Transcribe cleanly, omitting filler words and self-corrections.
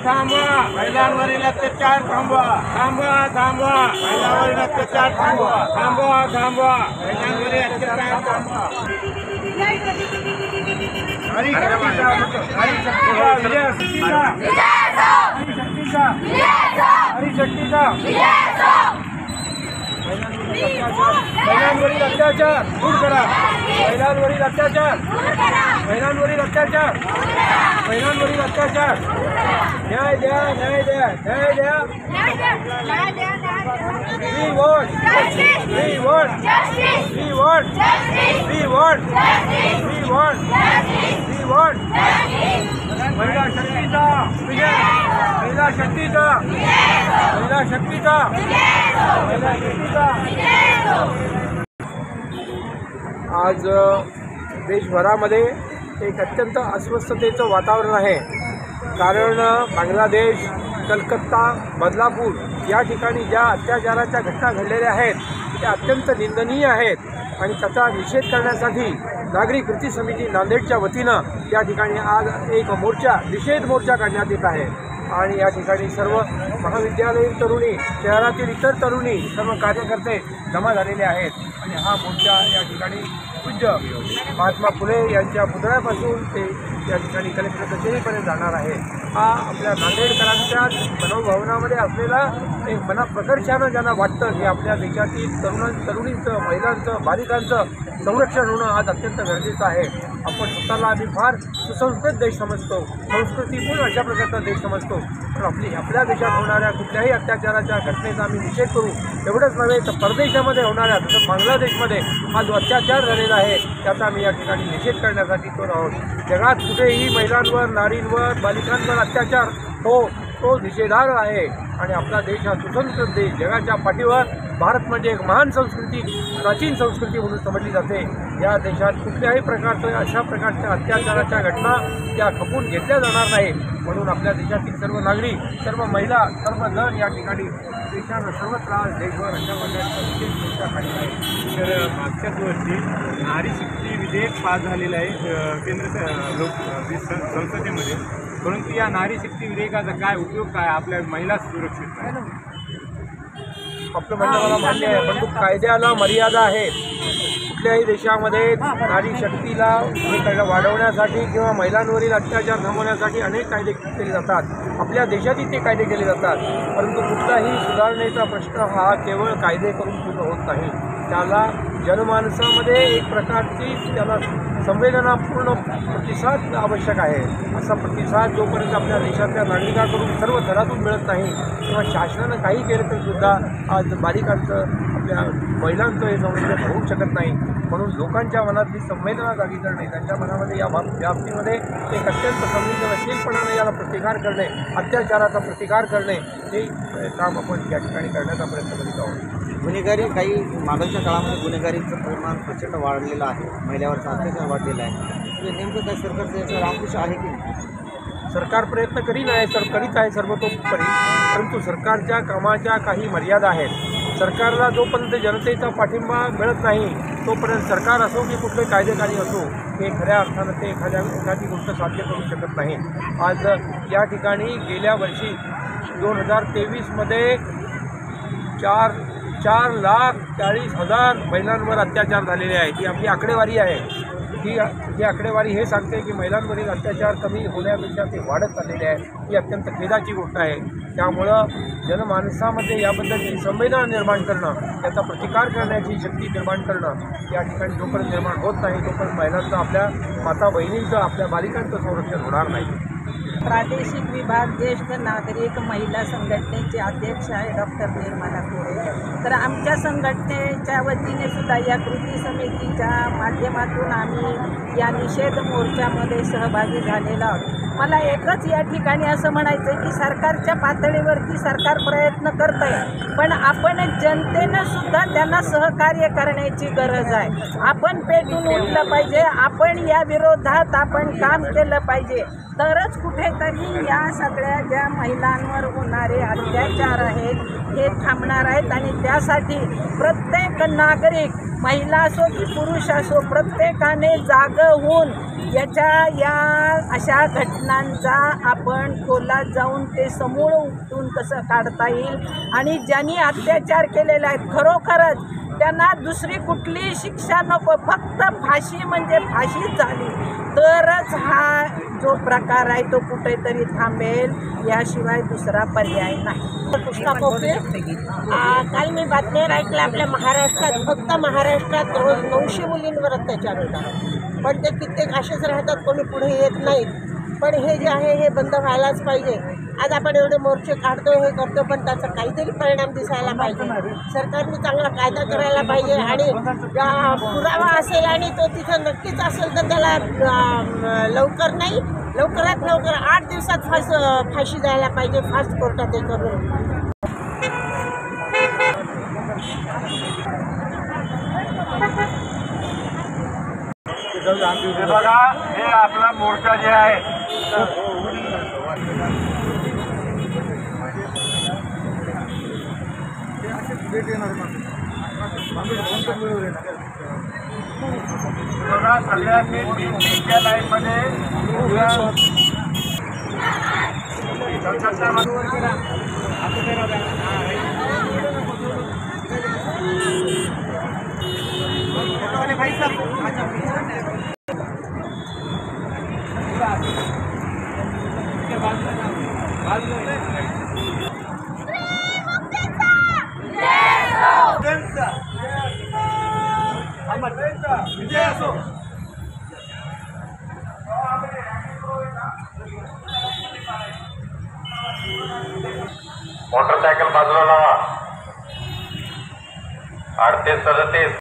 थांबवा महिलांवरील अत्याचार थांबवा महिलांवरील अत्याचार थांबवा महिलांवरील अत्याचार थांबवा महिलांवरील अत्याचार दूर करा महिलांवरील अत्याचार न्याय द्या We want महिला शक्तीचा आज देशभरामध्ये एक अत्यंत अस्वस्थतेचं वातावरण आहे। कारण बांगलादेश, कलकत्ता, बदलापूर या ठिकाणी ज्या अत्याचाराच्या घटना घडलेल्या आहेत त्या अत्यंत निंदनीय आहेत आणि त्याचा निषेध करण्यासाठी नागरी कृती समिती नांदेडच्या वतीनं या ठिकाणी आज एक निषेध मोर्चा काढण्यात येत आहे आणि या ठिकाणी सर्व महाविद्यालयीन तरुणी, शहरातील इतर तरुणी, सर्व कार्यकर्ते जमा झालेले आहेत आणि हा मोर्चा या ठिकाणी पूज्य महात्मा फुले यांच्या पुतळ्यापासून ते या ठिकाणी कलेक्टर कचेरीपर्यंत जाणार आहे। हा आपल्या नांदेडकरांच्या मनोभावनामध्ये असलेला एक मनाप्रकर्षानं ज्यांना वाटतं की आपल्या देशातील तरुणींचं, महिलांचं, बालिकांचं संरक्षण होणं आज अत्यंत गरजेचं आहे। आपण स्वतःला आम्ही फार सुसंस्कृत देश समजतो, संस्कृतीपूर्ण अशा प्रकारचा देश समजतो, पण आपल्या देशात होणाऱ्या कुठल्याही अत्याचाराच्या घटनेचा आम्ही निषेध करू। एवढंच नव्हे तर परदेशामध्ये होणाऱ्या, जसं बांगलादेशमध्ये हा जो अत्याचार झालेला आहे त्याचा आम्ही या ठिकाणी निषेध करण्यासाठी तो आहोत। जगात कुठेही महिलांवर, नारींवर, बालिकांवर अत्याचार तो निषेधार्ह आहे आणि आपला देश हा सुसंस्कृत देश, जगाच्या पाठीवर भारत म्हणजे एक महान संस्कृती, प्राचीन संस्कृती म्हणून समजली जाते। या देशात कुठल्याही प्रकारच्या अशा प्रकारच्या अत्याचाराच्या घटना त्या खपून घेतल्या जाणार नाही, म्हणून आपल्या देशातील सर्व नागरिक, सर्व महिला, सर्व जण या ठिकाणी देशानं सर्वत्र आज देशभर अशा प्रकारचा विशेष मोर्चा काढला आहे। तर मागच्याच वर्षी नारी शक्ती विधेयक पास झालेलं आहे केंद्र संसदेमध्ये, परंतु या नारी शक्ती विधेयकाचा काय उपयोग काय, आपल्या महिला सुरक्षित नाही? आपलं म्हणणं मला मान्य आहे, पण कायद्याला मर्यादा आहे। कुठल्याही देशामध्ये नारी शक्तीला वाढवण्यासाठी किंवा महिलांवरील अत्याचार थांबवण्यासाठी अनेक कायदे केले जातात, आपल्या देशातही ते कायदे केले जातात, परंतु कुठलाही सुधारणेचा प्रश्न हा केवळ कायदे करून पूर्ण होत नाही। त्याला जनमानसामध्ये एक प्रकारची त्याला संवेदनापूर्ण प्रतिसाद आवश्यक आहे। असा प्रतिसाद जोपर्यंत आपल्या देशातल्या नागरिकांकडून सर्व थरातून मिळत नाही किंवा शासनानं काही केलं तर सुद्धा आज बालिकांचं, आपल्या महिलांचं हे संरक्षण होऊ शकत नाही। म्हणून लोकांच्या मनातली संवेदना जागी करणे, त्यांच्या मनामध्ये या बाबतीमध्ये एक अत्यंत संवेदनशीलपणाने याला प्रतिकार करणे, अत्याचाराचा प्रतिकार करणे, हे काम आपण या ठिकाणी करण्याचा प्रयत्न करीत आहोत। गुन्हेगारी काही मागच्या काळामध्ये गुन्हेगारीचं प्रमाण प्रचंड वाढलेलं आहे, महिलावरचा अत्याचार वाढलेला आहे, म्हणजे नेमकं काय सरकारचं याच्यावर अंकुश आहे की सरकार प्रयत्न करीत आहे सर्वतोपरी, परंतु सरकारच्या कामाच्या काही मर्यादा आहेत। सरकारला जोपर्यंत जनतेचा पाठिंबा मिळत नाही तोपर्यंत सरकार असो की कुठले कायदेकारी असो हे खऱ्या अर्थानं ते एखादी गोष्ट साध्य करू शकत नाही। आज या ठिकाणी गेल्या वर्षी 2023मध्ये 4,40,000 महिलांवर अत्याचार झालेले आहेत। ही आपली आकडेवारी आहे। ही आकडेवारी हे सांगते की महिलांवरील अत्याचार कमी होण्यापेक्षा ते वाढत चाललेले आहे। ही अत्यंत खेदाची गोष्ट आहे। त्यामुळं जनमानसामध्ये याबद्दलची संवेदना निर्माण करणं, त्याचा प्रतिकार करण्याची शक्ती निर्माण करणं या ठिकाणी जोपर्यंत निर्माण होत नाही तोपर्यंत महिलांचं, आपल्या माता बहिणींचं, आपल्या बालिकांचं संरक्षण होणार नाही। प्रादेशिक विभाग ज्येष्ठ नागरिक महिला संघटनेचे अध्यक्ष आहे डॉक्टर निर्मला कोरे। तर आमच्या संघटनेच्या वतीने सुद्धा या कृती समितीच्या माध्यमातून आम्ही या निषेध मोर्चामध्ये सहभागी झालेलो आहोत। मला एकच या ठिकाणी असं म्हणायचं आहे की सरकारच्या पातळीवरती सरकार प्रयत्न करत आहे, पण आपण जनतेनं सुद्धा त्यांना सहकार्य करण्याची गरज आहे. आपण पेटून उठलं पाहिजे, आपण या विरोधात आपण काम केलं पाहिजे, तरच कुठेतरी या सगळ्या ज्या महिलांवर होणारे अत्याचार आहेत हे थांबणार आहेत. आणि त्यासाठी प्रत्येक नागरिक, महिला असो की पुरुष असो, प्रत्येकाने जागं होऊन या अशा घटनांचा आपण खोलात जाऊन ते समूळ उपटून कसं काढता येईल आणि ज्यांनी अत्याचार केलेले आहेत खरोखरच त्यांना दुसरी कुठलीही शिक्षा नको, फक्त फाशी म्हणजे फाशीच झाली तरच हा जो प्रकार आहे तो कुठेतरी थांबेल, याशिवाय दुसरा पर्याय नाही. पुष्पा कोपरे. काल मी बातम्या ऐकल्या आपल्या महाराष्ट्रात, फक्त महाराष्ट्रात रोज 900 मुलींवर अत्याचार होतात, पण ते कित्येक असेच राहतात, कोणी पुढे येत नाहीत. पण हे जे आहे हे बंद व्हायलाच पाहिजे. आज आपण एवढे मोर्चे काढतो, हे करतो, पण त्याचा काहीतरी परिणाम दिसायला पाहिजे. सरकारने चांगला कायदा करायला पाहिजे आणि पुरावा असेल आणि तो तिथं नक्कीच असेल तर त्याला लवकर नाही, लवकरात लवकर 8 दिवसात फाशी द्यायला पाहिजे, फास्ट कोर्टात हे करून. बघा, हे आपला मोर्चा जे आहे बघा, सगळ्यांनी बीपीच्या लाईनमध्ये विजय असो. मोटरसायकल बाजूला लावा. 38-37